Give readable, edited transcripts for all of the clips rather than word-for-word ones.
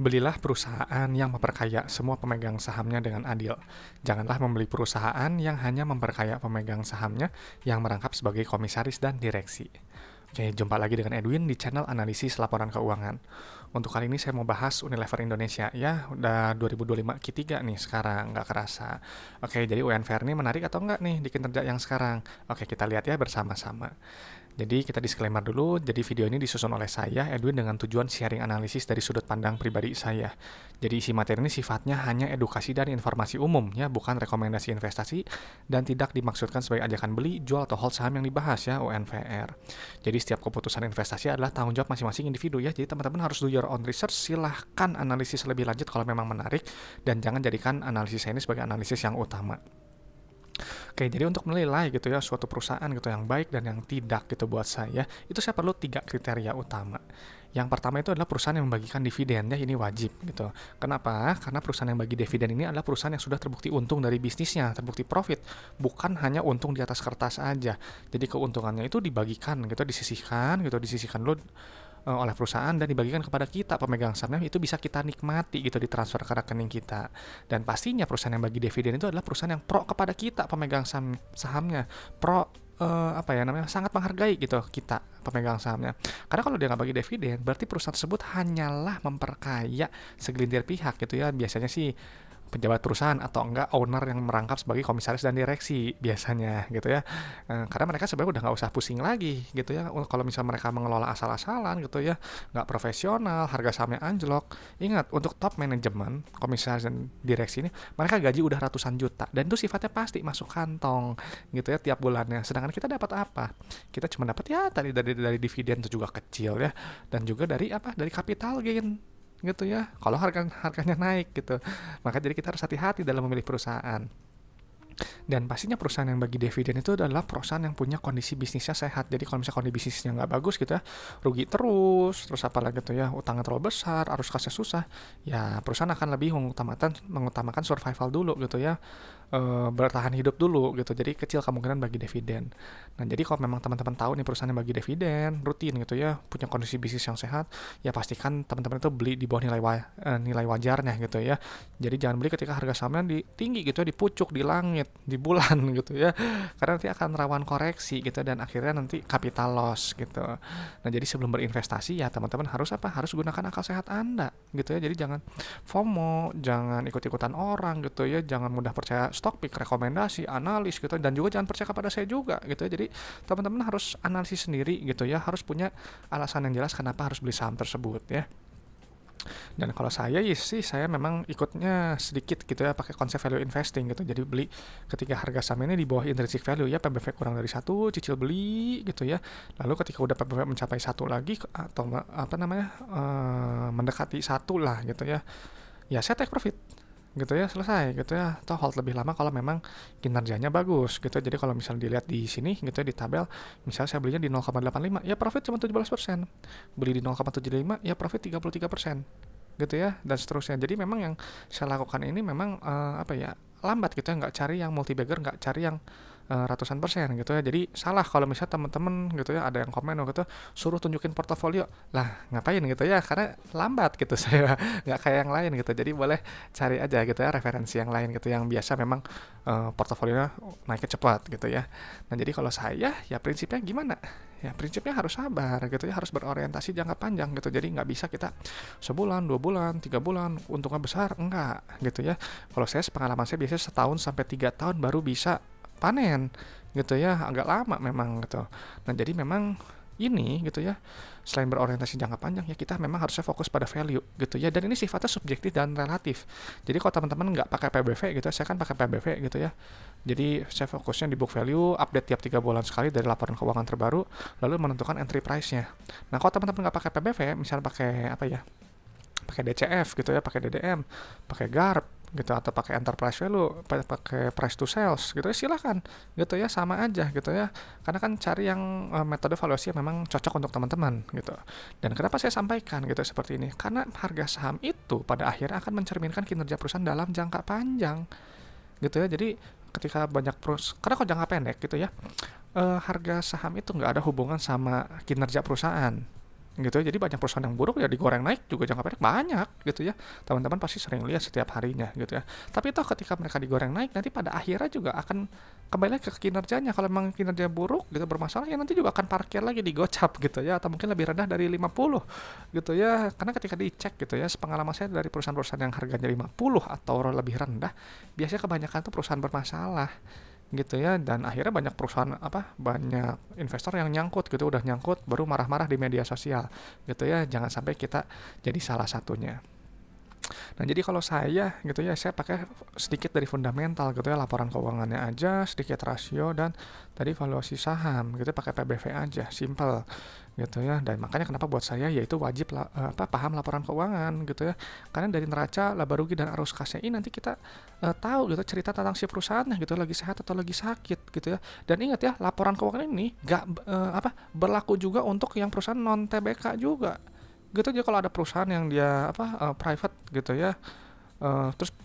Belilah perusahaan yang memperkaya semua pemegang sahamnya dengan adil. Janganlah membeli perusahaan yang hanya memperkaya pemegang sahamnya yang merangkap sebagai komisaris dan direksi. Oke, jumpa lagi dengan Edwin di channel analisis laporan keuangan. Untuk kali ini saya mau bahas Unilever Indonesia. Ya, udah 2025 Q3 nih sekarang, nggak kerasa. Oke, jadi UNVR ini menarik atau enggak nih di kinerja yang sekarang? Oke, kita lihat ya bersama-sama. Jadi kita disclaimer dulu, jadi video ini disusun oleh saya, Edwin, dengan tujuan sharing analisis dari sudut pandang pribadi saya. Jadi isi materi ini sifatnya hanya edukasi dan informasi umum, ya, bukan rekomendasi investasi, dan tidak dimaksudkan sebagai ajakan beli, jual, atau hold saham yang dibahas, ya, UNVR. Jadi setiap keputusan investasi adalah tanggung jawab masing-masing individu, ya, jadi teman-teman harus do your own research, silahkan analisis lebih lanjut kalau memang menarik, dan jangan jadikan analisis saya ini sebagai analisis yang utama. Oke, jadi untuk menilai gitu ya suatu perusahaan gitu yang baik dan yang tidak gitu buat saya, itu saya perlu 3 kriteria utama. Yang pertama itu adalah perusahaan yang membagikan dividen, ya, ini wajib gitu. Kenapa? Karena perusahaan yang bagi dividen ini adalah perusahaan yang sudah terbukti untung dari bisnisnya, terbukti profit, bukan hanya untung di atas kertas aja. Jadi keuntungannya itu dibagikan gitu, disisihkan dulu oleh perusahaan dan dibagikan kepada kita pemegang sahamnya, itu bisa kita nikmati gitu, ditransfer ke rekening kita. Dan pastinya perusahaan yang bagi dividen itu adalah perusahaan yang pro kepada kita pemegang sahamnya, pro apa ya namanya, sangat menghargai gitu kita pemegang sahamnya. Karena kalau dia nggak bagi dividen, berarti perusahaan tersebut hanyalah memperkaya segelintir pihak gitu ya. Biasanya sih pejabat perusahaan atau enggak owner yang merangkap sebagai komisaris dan direksi biasanya gitu ya. Karena mereka sebenarnya udah nggak usah pusing lagi gitu ya, kalau misalnya mereka mengelola asal-asalan gitu ya, nggak profesional, harga sahamnya anjlok. Ingat, untuk top manajemen, komisaris dan direksi ini, mereka gaji udah ratusan juta dan itu sifatnya pasti masuk kantong gitu ya tiap bulannya. Sedangkan kita dapat apa? Kita cuma dapat ya tadi dari dividen, itu juga kecil ya, dan juga dari apa, dari capital gain gitu ya, kalau harganya naik gitu. Maka jadi kita harus hati-hati dalam memilih perusahaan. Dan pastinya perusahaan yang bagi dividen itu adalah perusahaan yang punya kondisi bisnisnya sehat. Jadi kalau misalnya kondisi bisnisnya nggak bagus gitu ya, rugi terus apalagi gitu ya, utangnya terlalu besar, arus kasnya susah, ya perusahaan akan lebih mengutamakan survival dulu gitu ya, bertahan hidup dulu gitu. Jadi kecil kemungkinan bagi dividen. Nah, jadi kalau memang teman-teman tahu nih perusahaan yang bagi dividen rutin gitu ya, punya kondisi bisnis yang sehat, ya pastikan teman-teman itu beli di bawah nilai wajarnya gitu ya. Jadi jangan beli ketika harga sahamnya tinggi gitu ya, di pucuk, di langit, di bulan gitu ya. Karena nanti akan rawan koreksi gitu dan akhirnya nanti capital loss gitu. Nah, jadi sebelum berinvestasi ya teman-teman harus apa? Harus gunakan akal sehat Anda gitu ya. Jadi jangan FOMO, jangan ikut-ikutan orang gitu ya, jangan mudah percaya stock pick, rekomendasi, analis gitu, dan juga jangan percaya kepada saya juga gitu ya. Jadi teman-teman harus analisis sendiri gitu ya, harus punya alasan yang jelas kenapa harus beli saham tersebut ya. Dan kalau saya ya sih, saya memang ikutnya sedikit gitu ya, pakai konsep value investing gitu. Jadi beli ketika harga saham ini di bawah intrinsic value ya, PBV kurang dari satu, cicil beli gitu ya. Lalu ketika udah PBV mencapai satu lagi atau apa namanya, mendekati satu lah gitu ya saya take profit gitu ya, selesai gitu ya, atau hold lebih lama kalau memang kinerjanya bagus gitu. Jadi kalau misalnya dilihat di sini gitu ya, di tabel, misalnya saya belinya di 0,85, ya profit cuma 17%, beli di 0,75, ya profit 33% gitu ya, dan seterusnya. Jadi memang yang saya lakukan ini memang apa ya, lambat gitu ya, nggak cari yang multi bagger, nggak cari yang ratusan persen gitu ya. Jadi salah kalau misalnya teman-teman gitu ya, ada yang komen gitu, suruh tunjukin portofolio, lah ngapain gitu ya, karena lambat gitu saya, nggak kayak yang lain gitu. Jadi boleh cari aja gitu ya referensi yang lain gitu, yang biasa memang portofolionya naiknya cepat gitu ya. Nah, jadi kalau saya ya prinsipnya gimana, ya prinsipnya harus sabar gitu ya, harus berorientasi jangka panjang gitu. Jadi nggak bisa kita sebulan, 2 bulan, 3 bulan untungnya besar, enggak gitu ya. Kalau saya, sepengalaman saya, biasanya setahun sampai 3 tahun baru bisa panen gitu ya, agak lama memang gitu. Nah, jadi memang ini gitu ya, selain berorientasi jangka panjang ya, kita memang harusnya fokus pada value gitu ya, dan ini sifatnya subjektif dan relatif. Jadi kalau teman-teman nggak pakai PBV gitu, saya kan pakai PBV gitu ya. Jadi saya fokusnya di book value, update tiap 3 bulan sekali dari laporan keuangan terbaru, lalu menentukan entry price-nya. Nah, kalau teman-teman nggak pakai PBV, misalnya pakai apa ya, pakai DCF gitu ya, pakai DDM, pakai GARP gitu, atau pakai enterprise value, pakai price to sales gitu ya, silahkan gitu ya, sama aja gitu ya. Karena kan cari yang metode valuasi yang memang cocok untuk teman-teman gitu. Dan kenapa saya sampaikan gitu seperti ini, karena harga saham itu pada akhirnya akan mencerminkan kinerja perusahaan dalam jangka panjang gitu ya. Jadi ketika banyak karena kalau jangka pendek gitu ya, harga saham itu nggak ada hubungan sama kinerja perusahaan gitu ya. Jadi banyak perusahaan yang buruk ya digoreng naik juga jangka pendek banyak gitu ya. Teman-teman pasti sering lihat setiap harinya gitu ya. Tapi toh ketika mereka digoreng naik nanti pada akhirnya juga akan kembali lagi ke kinerjanya. Kalau memang kinerja buruk gitu bermasalah ya nanti juga akan parkir lagi di gocap gitu ya, atau mungkin lebih rendah dari 50 gitu ya. Karena ketika dicek gitu ya, sepengalaman saya dari perusahaan-perusahaan yang harganya 50 atau lebih rendah, biasanya kebanyakan tuh perusahaan bermasalah gitu ya. Dan akhirnya banyak perusahaan banyak investor yang nyangkut gitu, udah nyangkut baru marah-marah di media sosial gitu ya. Jangan sampai kita jadi salah satunya. Nah, jadi kalau saya gitu ya, saya pakai sedikit dari fundamental gitu ya, laporan keuangannya aja, sedikit rasio, dan tadi valuasi saham gitu, pakai PBV aja, simple gitu ya. Dan makanya kenapa buat saya yaitu wajib paham laporan keuangan gitu ya. Karena dari neraca, laba rugi, dan arus kasnya ini nanti kita tahu gitu cerita tentang si perusahaannya gitu, lagi sehat atau lagi sakit gitu ya. Dan ingat ya, laporan keuangan ini gak berlaku juga untuk yang perusahaan non TBK juga gitu aja. Kalau ada perusahaan yang dia private gitu ya, terus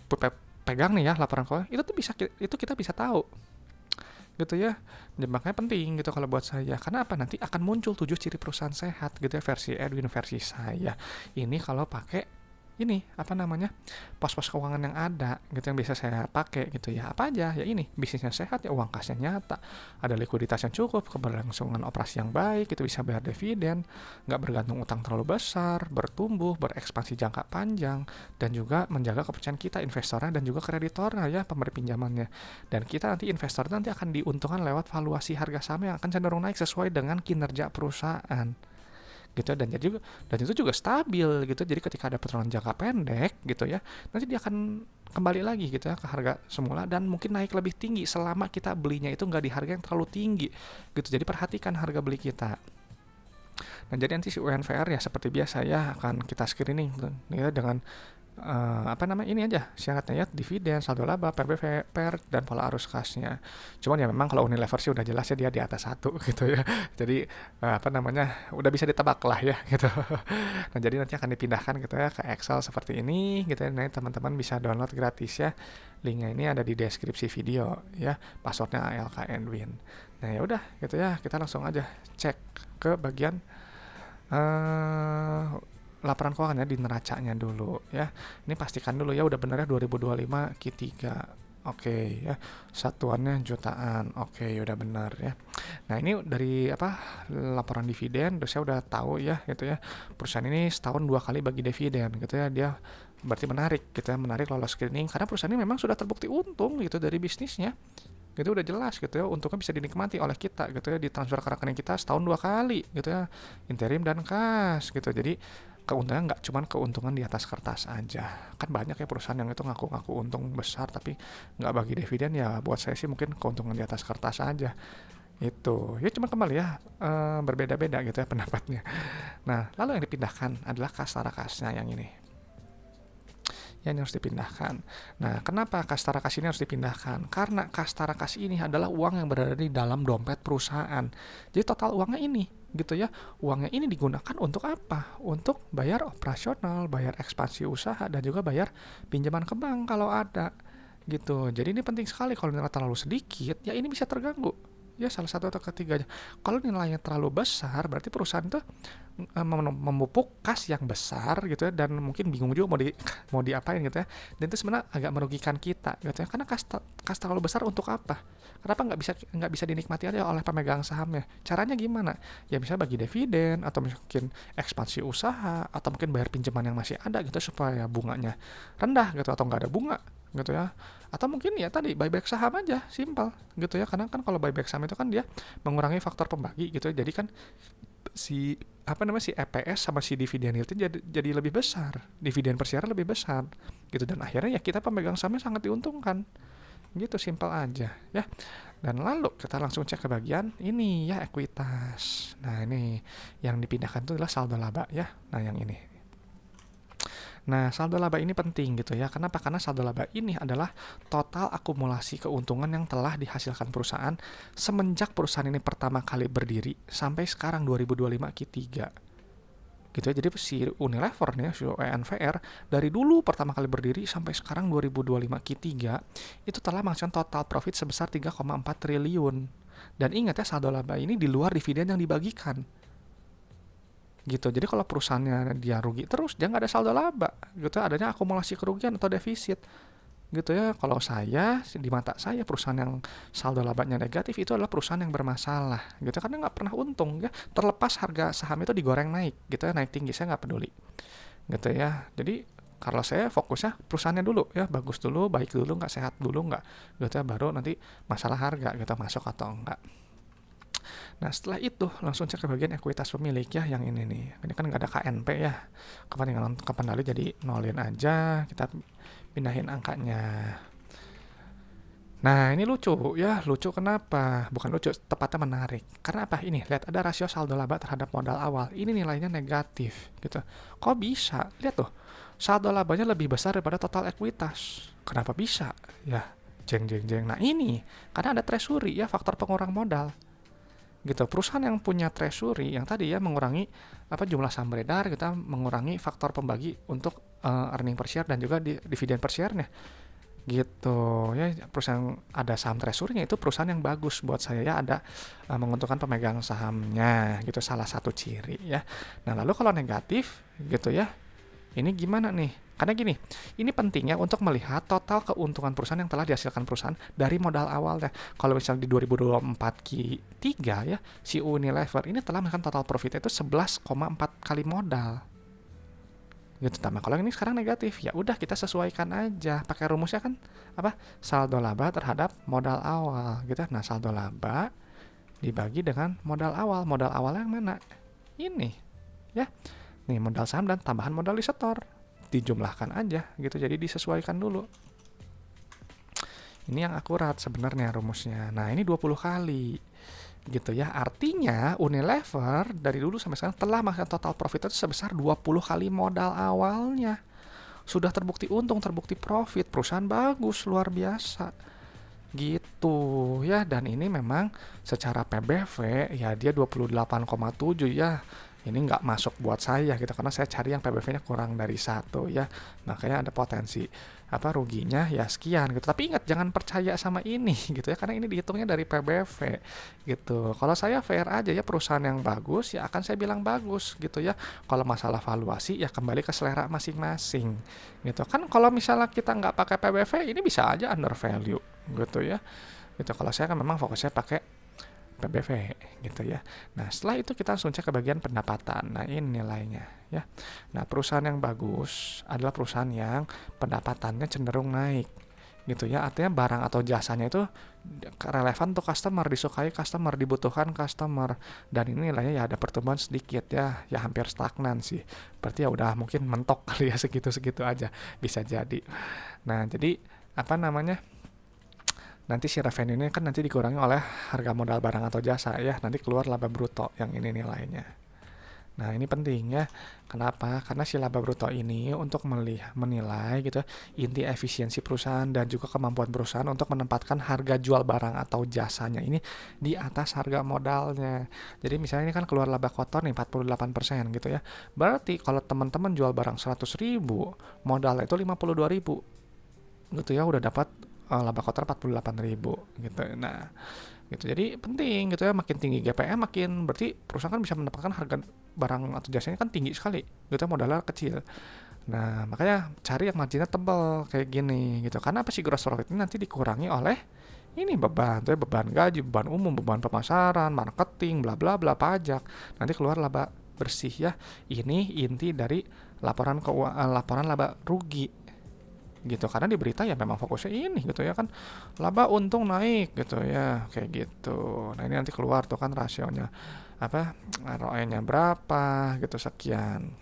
pegang nih ya laporan keuangan, itu tuh itu kita bisa tahu gitu ya. Dan makanya penting gitu kalau buat saya, karena nanti akan muncul 7 ciri perusahaan sehat gitu ya, versi Edwin, versi saya ini kalau pakai ini pos-pos keuangan yang ada gitu, yang bisa saya pakai gitu ya. Apa aja ya, ini bisnisnya sehat ya, uang kasnya nyata, ada likuiditas yang cukup, keberlangsungan operasi yang baik, itu bisa bayar dividen, nggak bergantung utang terlalu besar, bertumbuh, berekspansi jangka panjang, dan juga menjaga kepercayaan kita investornya dan juga kreditornya ya, pemberi pinjamannya. Dan kita nanti investor nanti akan diuntungkan lewat valuasi harga saham yang akan cenderung naik sesuai dengan kinerja perusahaan gitu. Dan itu juga stabil gitu. Jadi ketika ada pertumbuhan jangka pendek gitu ya, nanti dia akan kembali lagi gitu ya ke harga semula, dan mungkin naik lebih tinggi selama kita belinya itu nggak di harga yang terlalu tinggi gitu. Jadi perhatikan harga beli kita. Nah, jadi nanti si UNVR ya seperti biasa ya akan kita screening ya dengan ini aja syaratnya ya, dividen, saldo laba, PBV, PER, dan pola arus kasnya. Cuman ya memang kalau Unilever sih udah jelas ya dia di atas 1 gitu ya. Jadi udah bisa ditebak lah ya gitu. Nah, jadi nanti akan dipindahkan gitu ya ke Excel seperti ini gitu ya. Nah, teman-teman bisa download gratis ya. Linknya ini ada di deskripsi video ya. Passwordnya ALK Edwin. Nah, ya udah gitu ya. Kita langsung aja cek ke bagian laporan keuangan ya, di neracanya dulu ya. Ini pastikan dulu ya udah bener ya, 2025 Q3. Oke ya, satuannya jutaan. Oke, udah benar ya. Nah, ini dari laporan dividen, saya udah tahu ya gitu ya. Perusahaan ini setahun 2 kali bagi dividen gitu ya. Dia berarti menarik gitu ya, menarik lolos screening karena perusahaan ini memang sudah terbukti untung gitu dari bisnisnya. Gitu udah jelas gitu ya, untungnya bisa dinikmati oleh kita gitu ya, ditransfer ke rekening kita setahun 2 kali gitu ya, interim dan kas gitu. Jadi keuntungan nggak cuma keuntungan di atas kertas aja. Kan banyak ya perusahaan yang itu ngaku-ngaku untung besar tapi nggak bagi dividen. Ya buat saya sih mungkin keuntungan di atas kertas aja. Itu ya cuma kembali ya, berbeda-beda gitu ya pendapatnya. Nah, lalu yang dipindahkan adalah kas tarakasnya yang ini yang harus dipindahkan. Nah, kenapa kas tarakas ini harus dipindahkan? Karena kas tarakas ini adalah uang yang berada di dalam dompet perusahaan. Jadi total uangnya ini gitu ya. Uangnya ini digunakan untuk apa? Untuk bayar operasional, bayar ekspansi usaha, dan juga bayar pinjaman ke bank kalau ada gitu. Jadi ini penting sekali. Kalau nilai terlalu sedikit, ya ini bisa terganggu. Ya salah satu atau ketiganya. Kalau nilainya terlalu besar, berarti perusahaan itu memupuk kas yang besar gitu ya, dan mungkin bingung juga mau diapain gitu ya. Dan itu sebenarnya agak merugikan kita gitu ya, karena kas terlalu besar untuk apa? Kenapa nggak bisa dinikmati aja oleh pemegang sahamnya? Caranya gimana? Ya bisa bagi dividen, atau mungkin ekspansi usaha, atau mungkin bayar pinjaman yang masih ada gitu supaya bunganya rendah gitu, atau nggak ada bunga gitu ya. Atau mungkin ya tadi buyback saham aja, simpel gitu ya. Karena kan kalau buyback saham itu kan dia mengurangi faktor pembagi gitu ya. Jadi kan si EPS sama si dividen itu jadi lebih besar, dividen per share lebih besar gitu, dan akhirnya ya kita pemegang sahamnya sangat diuntungkan gitu, simpel aja ya. Dan lalu kita langsung cek ke bagian ini ya, ekuitas. Nah, ini yang dipindahkan itu adalah saldo laba ya. Nah, yang ini. Nah, saldo laba ini penting gitu ya. Kenapa? Karena saldo laba ini adalah total akumulasi keuntungan yang telah dihasilkan perusahaan semenjak perusahaan ini pertama kali berdiri sampai sekarang 2025 Q3. Gitu ya. Jadi si Unilever nih, si UNVR dari dulu pertama kali berdiri sampai sekarang 2025 Q3 itu telah menghasilkan total profit sebesar 3,4 triliun. Dan ingat ya, saldo laba ini di luar dividen yang dibagikan. gitu. Jadi kalau perusahaannya dia rugi terus, dia nggak ada saldo laba gitu, adanya akumulasi kerugian atau defisit gitu ya. Kalau saya, di mata saya, perusahaan yang saldo labanya negatif itu adalah perusahaan yang bermasalah gitu, karena nggak pernah untung ya, terlepas harga saham itu digoreng naik gitu ya, naik tinggi, saya nggak peduli gitu ya. Jadi kalau saya fokusnya perusahaannya dulu ya, bagus dulu, baik dulu, nggak sehat dulu, nggak gitu ya, baru nanti masalah harga gitu, masuk atau enggak. Nah setelah itu langsung cek ke bagian ekuitas pemilik ya, yang ini nih, ini kan nggak ada KNP ya, kepentingan kepandali, jadi nolin aja, kita pindahin angkanya. Nah ini lucu ya, lucu kenapa? Bukan lucu, tepatnya menarik. Karena apa? Ini, lihat ada rasio saldo laba terhadap modal awal. Ini nilainya negatif gitu. Kok bisa? Lihat tuh, saldo labanya lebih besar daripada total ekuitas. Kenapa bisa? Ya, jeng jeng jeng. Nah ini, karena ada treasury ya, faktor pengurang modal gitu. Perusahaan yang punya treasury yang tadi ya, mengurangi jumlah saham beredar, kita mengurangi faktor pembagi untuk earning per share dan juga dividen per share-nya gitu ya. Perusahaan ada saham treasury-nya itu perusahaan yang bagus buat saya ya, ada menguntungkan pemegang sahamnya gitu, salah satu ciri ya. Nah lalu kalau negatif gitu ya, ini gimana nih? Karena gini, ini pentingnya untuk melihat total keuntungan perusahaan yang telah dihasilkan perusahaan dari modal awalnya. Kalau misalnya di 2024 Q3 ya, si Unilever ini telah menghasilkan total profit itu 11,4 kali modal gitu. Tapi kalau ini sekarang negatif, ya udah kita sesuaikan aja, pakai rumusnya kan saldo laba terhadap modal awal gitu. Nah saldo laba dibagi dengan modal awal yang mana, ini ya, nih modal saham dan tambahan modal disetor, dijumlahkan aja gitu, jadi disesuaikan dulu. Ini yang akurat sebenarnya rumusnya. Nah ini 20 kali gitu ya, artinya Unilever dari dulu sampai sekarang telah menghasilkan total profit itu sebesar 20 kali modal awalnya. Sudah terbukti untung, terbukti profit, perusahaan bagus, luar biasa gitu ya. Dan ini memang secara PBV ya dia 28,7 ya, ini nggak masuk buat saya gitu, karena saya cari yang PBV-nya kurang dari 1 ya, makanya ada potensi ruginya ya sekian gitu. Tapi ingat, jangan percaya sama ini gitu ya, karena ini dihitungnya dari PBV gitu. Kalau saya fair aja ya, perusahaan yang bagus ya akan saya bilang bagus gitu ya. Kalau masalah valuasi ya kembali ke selera masing-masing gitu kan. Kalau misalnya kita nggak pakai PBV, ini bisa aja under value gitu ya gitu. Kalau saya kan memang fokusnya pakai PBV gitu ya. Nah setelah itu kita langsung cek ke bagian pendapatan. Nah ini nilainya ya. Nah perusahaan yang bagus adalah perusahaan yang pendapatannya cenderung naik gitu ya, artinya barang atau jasanya itu relevan untuk customer, disukai customer, dibutuhkan customer, dan ini nilainya ya ada pertumbuhan sedikit ya, hampir stagnan sih, berarti ya udah mungkin mentok kali ya, segitu-segitu aja bisa jadi. Nah jadi nanti si revenue ini kan nanti dikurangi oleh harga modal barang atau jasa ya, nanti keluar laba bruto yang ini nilainya. Nah ini penting ya, kenapa? Karena si laba bruto ini untuk menilai gitu inti efisiensi perusahaan dan juga kemampuan perusahaan untuk menempatkan harga jual barang atau jasanya ini di atas harga modalnya. Jadi misalnya ini kan keluar laba kotor nih 48% gitu ya, berarti kalau teman-teman jual barang 100.000, modalnya itu 52.000 gitu ya, udah dapat laba kotor 48.000 gitu. Nah gitu, jadi penting gitu ya, makin tinggi GPM makin berarti perusahaan kan bisa mendapatkan harga barang atau jasanya kan tinggi sekali gitu ya, modalnya kecil. Nah makanya cari yang marginnya tebal kayak gini gitu, karena apa sih, gross profit ini nanti dikurangi oleh ini beban tuh ya, beban gaji, beban umum, beban pemasaran, marketing, bla bla bla, pajak, nanti keluar laba bersih ya. Ini inti dari laporan laporan laba rugi gitu, karena di berita ya memang fokusnya ini gitu ya kan, laba untung naik gitu ya, kayak gitu. Nah ini nanti keluar tuh kan rasionya ROE-nya berapa gitu, sekian.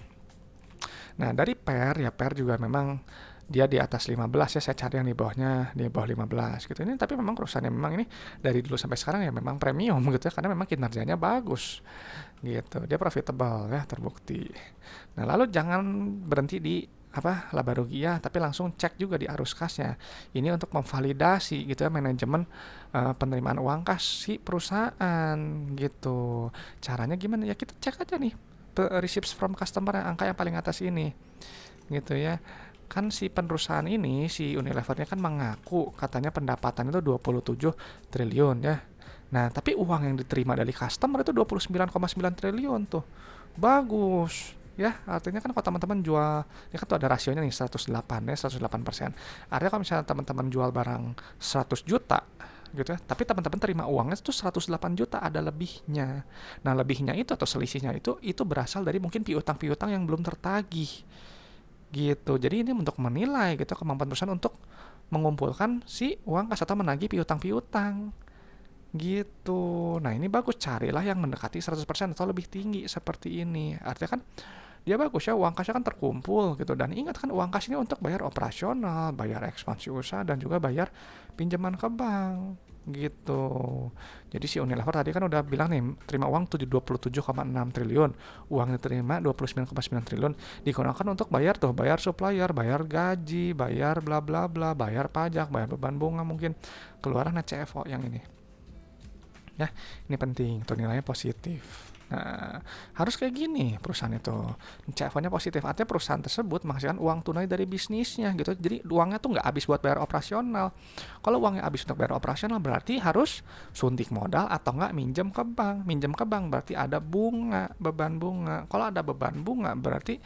Nah dari PER juga memang dia di atas 15 ya, saya cari yang di bawahnya, di bawah 15 gitu. Ini tapi memang perusahaannya memang ini dari dulu sampai sekarang ya memang premium gitu ya, karena memang kinerjanya bagus gitu, dia profitable ya, terbukti. Nah lalu jangan berhenti di laba rugi ya, tapi langsung cek juga di arus kasnya. Ini untuk memvalidasi gitu ya manajemen penerimaan uang kas si perusahaan gitu. Caranya gimana ya, kita cek aja nih receipts from customer yang angka yang paling atas ini gitu ya. Kan si perusahaan ini, si Unilevernya kan mengaku katanya pendapatan itu 27 triliun ya. Nah tapi uang yang diterima dari customer itu 29,9 triliun tuh bagus. Ya, artinya kan kalau teman-teman jual, ya kan tuh ada rasionya nih 108 ya, 108%. Artinya kalau misalnya teman-teman jual barang 100 juta gitu ya, tapi teman-teman terima uangnya itu 108 juta, ada lebihnya. Nah, lebihnya itu atau selisihnya itu berasal dari mungkin piutang-piutang yang belum tertagih gitu. Jadi ini untuk menilai gitu kemampuan perusahaan untuk mengumpulkan si uang kas atau menagih piutang-piutang gitu. Nah, ini bagus, carilah yang mendekati 100% atau lebih tinggi seperti ini. Artinya kan dia bagus ya, uang kasnya kan terkumpul gitu. Dan ingat kan, uang kas ini untuk bayar operasional, bayar ekspansi usaha, dan juga bayar pinjaman ke bank gitu. Jadi si Unilever tadi kan udah bilang nih, terima uang 27,6 triliun, uang yang diterima 29,9 triliun, digunakan untuk bayar tuh, bayar supplier, bayar gaji, bayar bla bla bla, bayar pajak, bayar beban bunga mungkin, keluaran CFO yang ini. Ya, ini penting, tuh nilainya positif. Nah, harus kayak gini perusahaan itu. CFO-nya positif, artinya perusahaan tersebut menghasilkan uang tunai dari bisnisnya gitu. Jadi uangnya tuh nggak habis buat bayar operasional. Kalau uangnya habis untuk bayar operasional, berarti harus suntik modal atau nggak minjem ke bank. Minjem ke bank berarti ada bunga, beban bunga. Kalau ada beban bunga berarti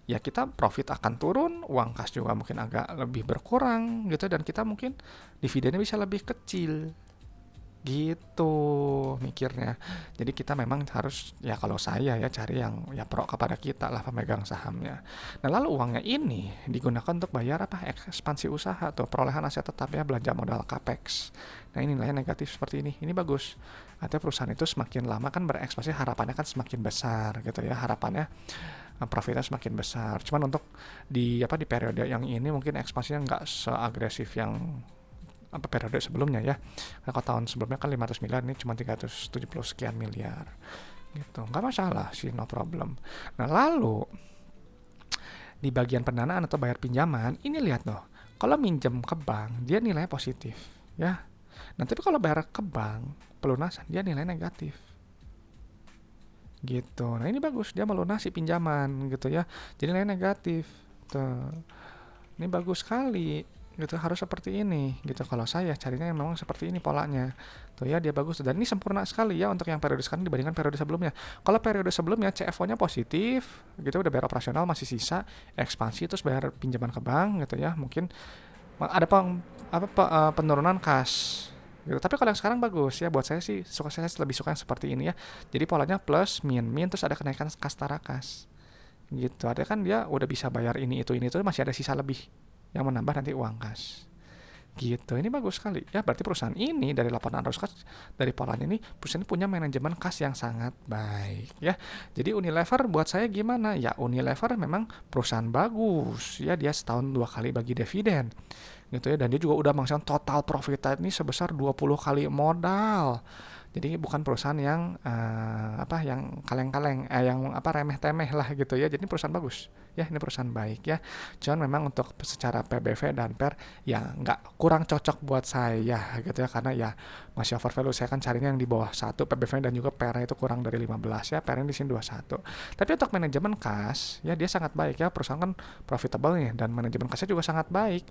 ya kita profit akan turun, uang kas juga mungkin agak lebih berkurang gitu, dan kita mungkin dividennya bisa lebih kecil gitu mikirnya. Jadi kita memang harus, ya kalau saya ya, cari yang ya pro kepada kita lah, pemegang sahamnya. Nah, lalu uangnya ini digunakan untuk bayar apa, ekspansi usaha atau perolehan aset tetap ya, belanja modal capex. Nah, ini nilainya negatif seperti ini bagus. Artinya perusahaan itu semakin lama kan berekspansi, harapannya kan semakin besar gitu ya, harapannya profitnya semakin besar. Cuman untuk di periode yang ini mungkin ekspansinya nggak seagresif yang apa periode sebelumnya ya. Karena kalau tahun sebelumnya kan 500 miliar, ini cuma 370 sekian miliar gitu. Nggak masalah sih, no problem. Nah, lalu di bagian pendanaan atau bayar pinjaman, ini lihat loh, kalau minjem ke bank dia nilainya positif ya. Nah, tapi kalau bayar ke bank pelunasan dia nilai negatif gitu. Nah, ini bagus, dia melunasi pinjaman gitu ya, jadi nilai negatif tuh. Ini bagus sekali gitu, harus seperti ini gitu. Kalau saya carinya memang seperti ini polanya tuh ya, dia bagus dan ini sempurna sekali ya untuk yang periode sekarang dibandingkan periode sebelumnya. Kalau periode sebelumnya CFO-nya positif gitu, udah bayar operasional, masih sisa ekspansi terus bayar pinjaman ke bank gitu ya, mungkin ada penurunan kas gitu. Tapi kalau yang sekarang bagus ya, buat saya sih saya lebih suka yang seperti ini ya. Jadi polanya plus min terus ada kenaikan kas tarakas gitu. Ada kan dia udah bisa bayar ini itu masih ada sisa lebih yang menambah nanti uang kas gitu. Ini bagus sekali ya, berarti perusahaan ini dari laporan arus kas, dari polanya ini, perusahaan ini punya manajemen kas yang sangat baik ya. Jadi Unilever buat saya gimana ya, Unilever memang perusahaan bagus ya, dia setahun 2 kali bagi dividen gitu ya, dan dia juga udah menghasilkan total profit ini sebesar 20 kali modal. Jadi bukan perusahaan yang yang kaleng-kaleng, yang remeh-temeh lah gitu ya. Jadi perusahaan bagus ya, ini perusahaan baik ya. Cuman memang untuk secara PBV dan PER ya nggak, kurang cocok buat saya gitu ya, karena ya masih over value. Saya kan carinya yang di bawah 1 PBV dan juga PER itu kurang dari 15 ya, PER di sini 21. Tapi untuk manajemen kas ya dia sangat baik ya, perusahaan kan profitable nih dan manajemen kasnya juga sangat baik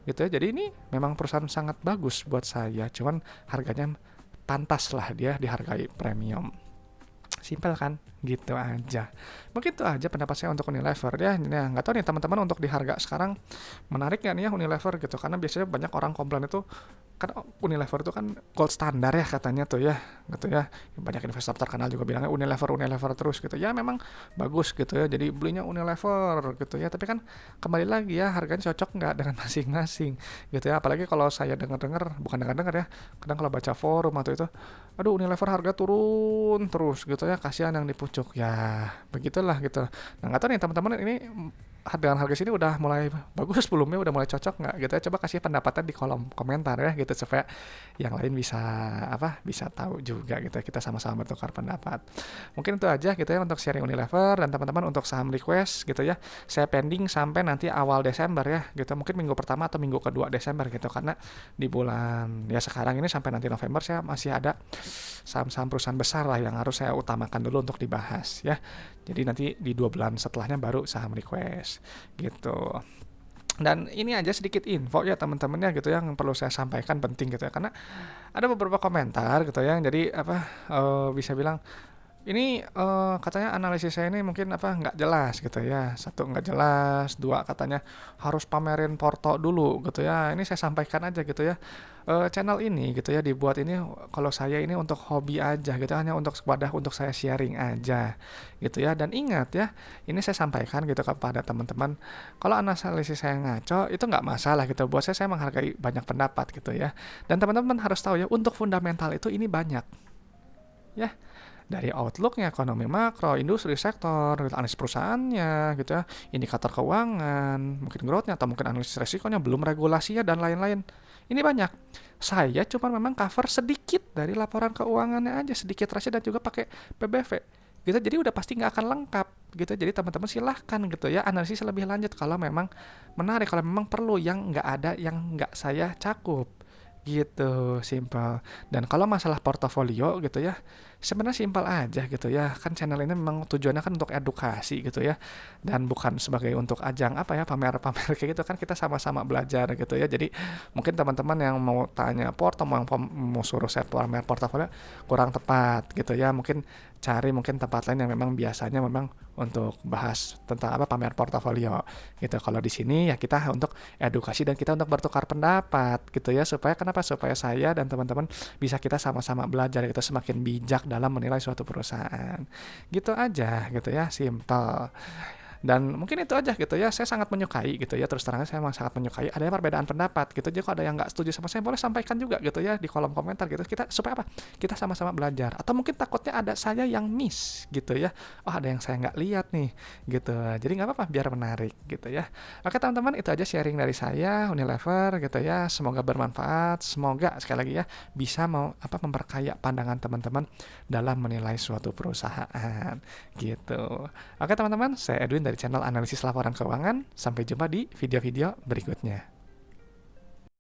gitu ya. Jadi ini memang perusahaan sangat bagus buat saya, cuman harganya pantas lah dia dihargai premium. Simpel kan, gitu aja. Mungkin itu aja pendapat saya untuk Unilever ya. Nah, nggak tahu nih teman-teman, untuk di harga sekarang menarik nggak nih ya Unilever gitu, karena biasanya banyak orang komplain itu kan Unilever itu kan gold standar ya katanya tuh ya gitu ya. Banyak investor terkenal juga bilangnya Unilever terus gitu ya, memang bagus gitu ya, jadi belinya Unilever gitu ya. Tapi kan kembali lagi ya, harganya cocok nggak dengan masing-masing gitu ya. Apalagi kalau saya bukan dengar ya, kadang kalau baca forum atau itu, aduh Unilever harga turun terus gitu ya, kasihan yang di pucuk ya, begitulah gitu. Nah, nggak tahu nih teman-teman, ini dengan harga sini udah mulai bagus belum ya, udah mulai cocok nggak gitu ya. Coba kasih pendapatnya di kolom komentar ya gitu, supaya yang lain bisa tahu juga gitu ya, kita sama-sama bertukar pendapat. Mungkin itu aja gitu ya untuk sharing Unilever. Dan teman-teman untuk saham request gitu ya, saya pending sampai nanti awal Desember ya gitu, mungkin minggu pertama atau minggu kedua Desember gitu, karena di bulan ya sekarang ini sampai nanti November saya masih ada saham-saham perusahaan besar lah yang harus saya utamakan dulu untuk dibahas ya. Jadi nanti di 2 bulan setelahnya baru saham request gitu. Dan ini aja sedikit info ya teman-teman ya gitu, yang perlu saya sampaikan, penting gitu ya, karena ada beberapa komentar gitu ya, jadi bisa bilang Ini, katanya analisis saya ini mungkin apa, nggak jelas gitu ya. Satu nggak jelas, 2 katanya harus pamerin porto dulu gitu ya. Ini saya sampaikan aja gitu ya, channel ini gitu ya dibuat ini kalau saya ini untuk hobi aja gitu, hanya untuk wadah untuk saya sharing aja gitu ya. Dan ingat ya, ini saya sampaikan gitu kepada teman-teman, kalau analisis saya ngaco itu nggak masalah gitu. Buat saya menghargai banyak pendapat gitu ya. Dan teman-teman harus tahu ya, untuk fundamental itu ini banyak, ya. Dari outlook-nya, ekonomi makro, industri, sektor, gitu, analisis perusahaannya, gitu ya, indikator keuangan, mungkin growth-nya, atau mungkin analisis resikonya, belum regulasinya, dan lain-lain. Ini banyak. Saya cuma memang cover sedikit dari laporan keuangannya aja, sedikit rasio dan juga pakai PBV. Gitu, jadi udah pasti nggak akan lengkap gitu. Jadi teman-teman silahkan gitu ya analisis lebih lanjut kalau memang menarik, kalau memang perlu yang nggak ada, yang nggak saya cakup gitu, simpel. Dan kalau masalah portofolio gitu ya, sebenarnya simpel aja gitu ya. Kan channel ini memang tujuannya kan untuk edukasi gitu ya. Dan bukan sebagai untuk ajang apa ya, pamer-pamer kayak gitu kan, kita sama-sama belajar gitu ya. Jadi mungkin teman-teman yang mau tanya porto, mau suruh saya pamer portofolio kurang tepat gitu ya. Mungkin cari mungkin tempat lain yang memang biasanya memang untuk bahas tentang apa, pamer portofolio gitu. Kalau di sini ya kita untuk edukasi dan kita untuk bertukar pendapat gitu ya, supaya kenapa, supaya saya dan teman-teman bisa kita sama-sama belajar gitu, semakin bijak dalam menilai suatu perusahaan gitu aja gitu ya, simple. Dan mungkin itu aja gitu ya, saya sangat menyukai gitu ya, terus terang saya memang sangat menyukai adanya perbedaan pendapat gitu. Jadi kalau ada yang nggak setuju sama saya, boleh sampaikan juga gitu ya di kolom komentar gitu, kita supaya apa, kita sama-sama belajar. Atau mungkin takutnya ada saya yang miss gitu ya, oh ada yang saya nggak lihat nih gitu, jadi nggak apa-apa, biar menarik gitu ya. Oke teman-teman, itu aja sharing dari saya Unilever gitu ya, semoga bermanfaat, semoga sekali lagi ya bisa mau apa, memperkaya pandangan teman-teman dalam menilai suatu perusahaan gitu. Oke teman-teman, saya Edwin dari channel analisis laporan keuangan. Sampai jumpa di video-video berikutnya.